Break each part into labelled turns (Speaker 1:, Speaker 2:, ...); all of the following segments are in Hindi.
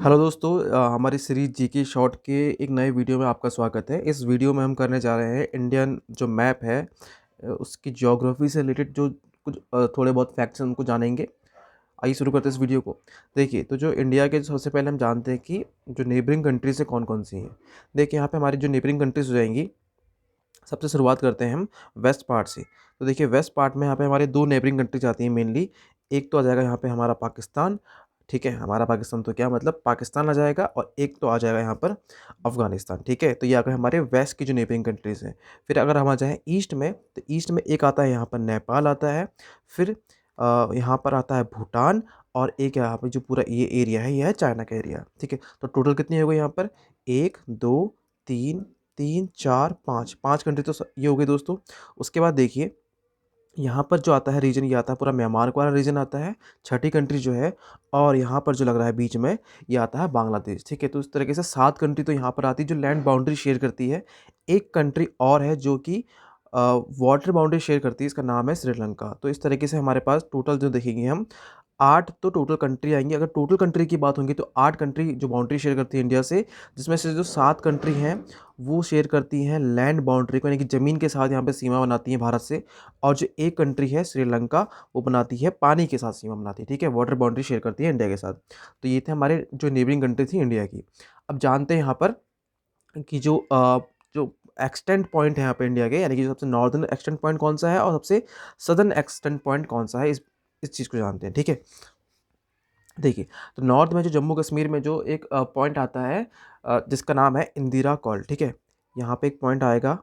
Speaker 1: हेलो दोस्तों, हमारी सीरीज जीके शॉर्ट के एक नए वीडियो में आपका स्वागत है। इस वीडियो में हम करने जा रहे हैं इंडियन जो मैप है, उसकी ज्योग्राफी से रिलेटेड जो कुछ थोड़े बहुत फैक्ट्स हैं उनको जानेंगे। आइए शुरू करते हैं इस वीडियो को। देखिए, तो जो इंडिया के सबसे पहले हम जानते हैं कि जो नेबरिंग कंट्रीज है कौन कौन सी हैं। देखिए, यहाँ पे हमारी जो नेबरिंग कंट्रीज हो जाएंगी। सबसे शुरुआत करते हैं हम वेस्ट पार्ट से। तो देखिए, वेस्ट पार्ट में यहाँ पे हमारे दो नेबरिंग कंट्रीज आती हैं मेनली। एक तो आ जाएगा यहाँ पे हमारा पाकिस्तान। ठीक है, हमारा पाकिस्तान तो क्या मतलब पाकिस्तान आ जाएगा, और एक तो आ जाएगा यहाँ पर अफगानिस्तान। ठीक है, तो ये आ गए हमारे वेस्ट की जो नेबरिंग कंट्रीज़ हैं। फिर अगर हम आ जाएँ ईस्ट में, तो ईस्ट में एक आता है यहाँ पर नेपाल आता है। फिर यहाँ पर आता है भूटान। और एक यहाँ पे जो पूरा ये एरिया है, ये है चाइना का एरिया। ठीक है, तो टोटल कितनी हो गई यहाँ पर? एक, दो, तीन, तीन, चार, पाँच, पाँच कंट्री तो ये हो गई दोस्तों। उसके बाद देखिए, यहाँ पर जो आता है रीजन, ये आता है पूरा म्यांमार का वाला रीजन आता है, छठी कंट्री जो है। और यहाँ पर जो लग रहा है बीच में, ये आता है बांग्लादेश। ठीक है, तो इस तरीके से 7 कंट्री तो यहाँ पर आती है जो लैंड बाउंड्री शेयर करती है। एक कंट्री और है जो कि वाटर बाउंड्री शेयर करती है, इसका नाम है श्रीलंका। तो इस तरीके से हमारे पास टोटल जो देखेंगे हम, 8 तो टोटल कंट्री आएँगी। अगर टोटल कंट्री की बात होगी तो 8 कंट्री जो बाउंड्री शेयर करती है इंडिया से, जिसमें से जो 7 कंट्री हैं वो शेयर करती हैं लैंड बाउंड्री को, यानी कि ज़मीन के साथ यहाँ पे सीमा बनाती हैं भारत से। और जो एक कंट्री है श्रीलंका, वो बनाती है पानी के साथ सीमा बनाती है। ठीक है, वाटर बाउंड्री शेयर करती है इंडिया के साथ। तो ये थे हमारे जो नेबरिंग कंट्री थी इंडिया की। अब जानते हैं यहाँ पर कि जो एक्सटेंट पॉइंट है यहाँ पे इंडिया के, यानी कि जो सबसे नॉर्दर्न एक्सटेंट पॉइंट कौन सा है और सबसे सदर्न एक्सटेंट पॉइंट कौन सा है, इस चीज़ को जानते हैं। ठीक है, देखिए, तो नॉर्थ में जो जम्मू कश्मीर में जो एक पॉइंट आता है, जिसका नाम है इंदिरा कॉल। ठीक है, यहाँ पे एक पॉइंट आएगा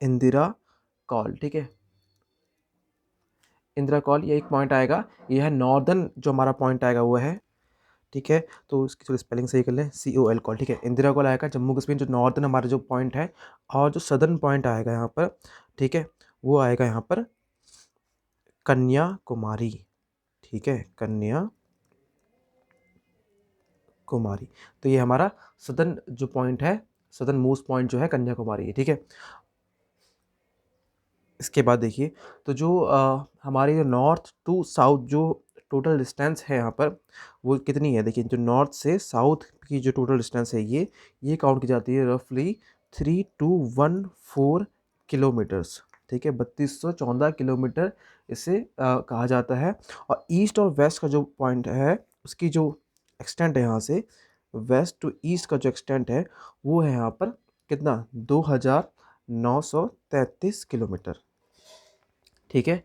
Speaker 1: इंदिरा कॉल। ठीक है, इंदिरा कॉल ये एक पॉइंट आएगा। ये है नॉर्दर्न जो हमारा पॉइंट आएगा वो है। ठीक है, तो इसकी थोड़ी स्पेलिंग सही कर लें, COL कॉल। ठीक है, इंदिरा कॉल आएगा जम्मू कश्मीर जो नॉर्दर्न हमारा जो पॉइंट है। और जो सदर्न पॉइंट आएगा यहाँ पर, ठीक है, वो आएगा यहाँ पर कन्याकुमारी। ठीक है, कन्याकुमारी। तो ये हमारा सदर्न जो पॉइंट है, सदर्न मोस्ट पॉइंट जो है कन्याकुमारी है। ठीक है, इसके बाद देखिए, तो जो हमारे जो नॉर्थ टू साउथ जो टोटल डिस्टेंस है यहाँ पर, वो कितनी है? देखिए, जो नॉर्थ से साउथ की जो टोटल डिस्टेंस है, ये काउंट की जाती है रफली 3214 किलोमीटर्स। ठीक है, 3214 किलोमीटर इसे कहा जाता है। और ईस्ट और वेस्ट का जो पॉइंट है, उसकी जो एक्सटेंट है यहाँ से वेस्ट टू ईस्ट का जो एक्सटेंट है, वो है यहाँ पर कितना? 2933 किलोमीटर। ठीक है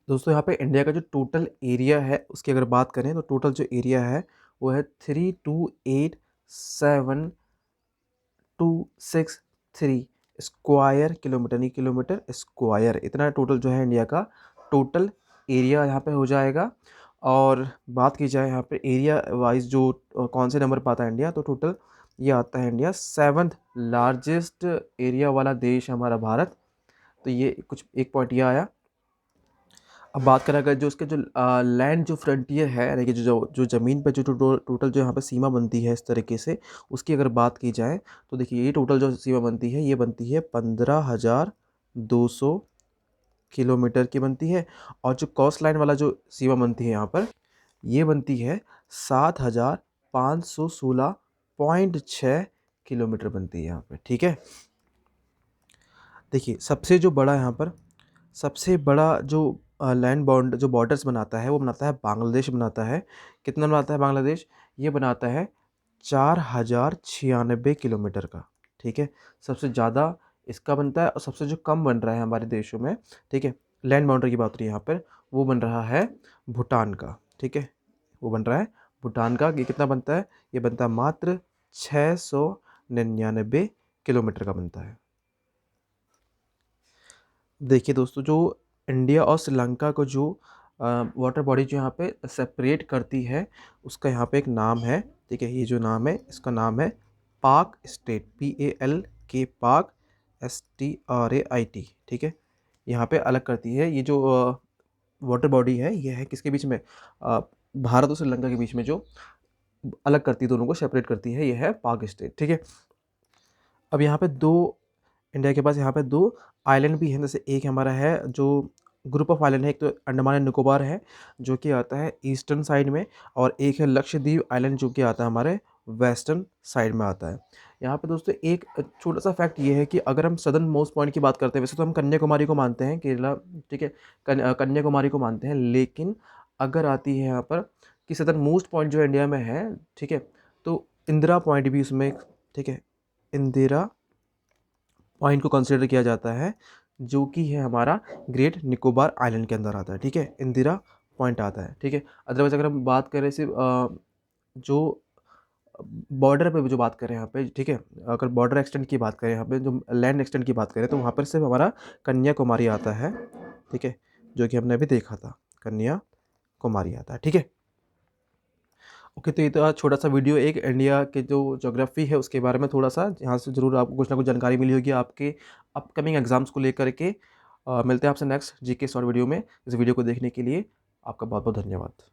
Speaker 1: दोस्तों, यहाँ पे इंडिया का जो टोटल एरिया है उसकी अगर बात करें, तो टोटल जो एरिया है वो है 3287,263 स्क्वायर किलोमीटर, नहीं किलोमीटर स्क्वायर। इतना टोटल जो है इंडिया का टोटल एरिया यहाँ पे हो जाएगा। और बात की जाए यहाँ पे एरिया वाइज जो कौन से नंबर पर आता है इंडिया, तो टोटल ये आता है इंडिया 7th लार्जेस्ट एरिया वाला देश है हमारा भारत। तो ये कुछ एक पॉइंट ये आया। अब बात करें अगर जो उसके जो लैंड जो फ्रंटियर है, यानी कि जो ज़मीन पे जो टोटल जो यहाँ पे सीमा बनती है इस तरीके से, उसकी अगर बात की जाए, तो देखिए ये टोटल जो सीमा बनती है, ये बनती है 15,200 किलोमीटर की बनती है। और जो कोस्ट लाइन वाला जो सीमा बनती है यहाँ पर, ये बनती है 7,516.6 किलोमीटर बनती है यहाँ पे। ठीक है, देखिए सबसे जो बड़ा यहाँ पर, सबसे बड़ा जो लैंड बाउंड जो बॉर्डर्स बनाता है, वो बनाता है बांग्लादेश बनाता है। कितना बनाता है बांग्लादेश? ये बनाता है 4,096 किलोमीटर का। ठीक है, सबसे ज़्यादा इसका बनता है, और सबसे जो कम बन रहा है हमारे देशों में, ठीक है, लैंड बाउंड्री की बात हो रही है यहाँ पर, वो बन रहा है भूटान का। ठीक है, वो बन रहा है भूटान का। ये कितना बनता है? ये बनता है मात्र 699 किलोमीटर का बनता है। देखिए दोस्तों, जो इंडिया और श्रीलंका को जो वाटर बॉडी जो यहाँ पे सेपरेट करती है, उसका यहाँ पे एक नाम है। ठीक है, ये जो नाम है, इसका नाम है पाक स्टेट, PALK, पाक STRAIT। ठीक है, यहाँ पे अलग करती है। ये जो वाटर बॉडी है, ये है किसके बीच में? भारत और श्रीलंका के बीच में जो अलग करती है, दोनों को सेपरेट करती है, ये है पाक स्टेट। ठीक है, अब यहाँ पे दो, इंडिया के पास यहाँ पे दो आइलैंड भी हैं। जैसे एक हमारा है जो ग्रुप ऑफ आइलैंड है, एक तो अंडमान एंड निकोबार है जो कि आता है ईस्टर्न साइड में, और एक है लक्षद्वीप आइलैंड जो कि आता है हमारे वेस्टर्न साइड में आता है। यहाँ पे दोस्तों एक छोटा सा फैक्ट ये है कि अगर हम सदर्न मोस्ट पॉइंट की बात करते हैं, वैसे तो हम कन्याकुमारी को मानते हैं केरला, ठीक है, कन्याकुमारी को मानते हैं, लेकिन अगर आती है यहाँ पर कि सदर्न मोस्ट पॉइंट जो इंडिया में है, ठीक है, तो इंदिरा पॉइंट भी उसमें, ठीक है, इंदिरा पॉइंट को कंसिडर किया जाता है, जो कि है हमारा ग्रेट निकोबार आइलैंड के अंदर आता है, ठीक है, इंदिरा पॉइंट आता है, ठीक है। अदरवाइज़ अगर हम बात करें सिर्फ जो बॉर्डर पे जो बात करें यहाँ पे, ठीक है, अगर बॉर्डर एक्सटेंड की बात करें यहाँ पे, जो लैंड एक्सटेंड की बात करें, तो वहाँ पर सिर्फ हमारा कन्याकुमारी आता है, ठीक है, जो कि हमने अभी देखा था, कन्याकुमारी आता है, ठीक है। ओके, तो ये तो आज छोटा सा वीडियो एक इंडिया के जो ज्योग्राफी है उसके बारे में थोड़ा सा, यहाँ से ज़रूर आपको कुछ ना कुछ जानकारी मिली होगी आपके अपकमिंग एग्जाम्स को लेकर के। मिलते हैं आपसे नेक्स्ट जीके शॉर्ट वीडियो में। इस वीडियो को देखने के लिए आपका बहुत बहुत धन्यवाद।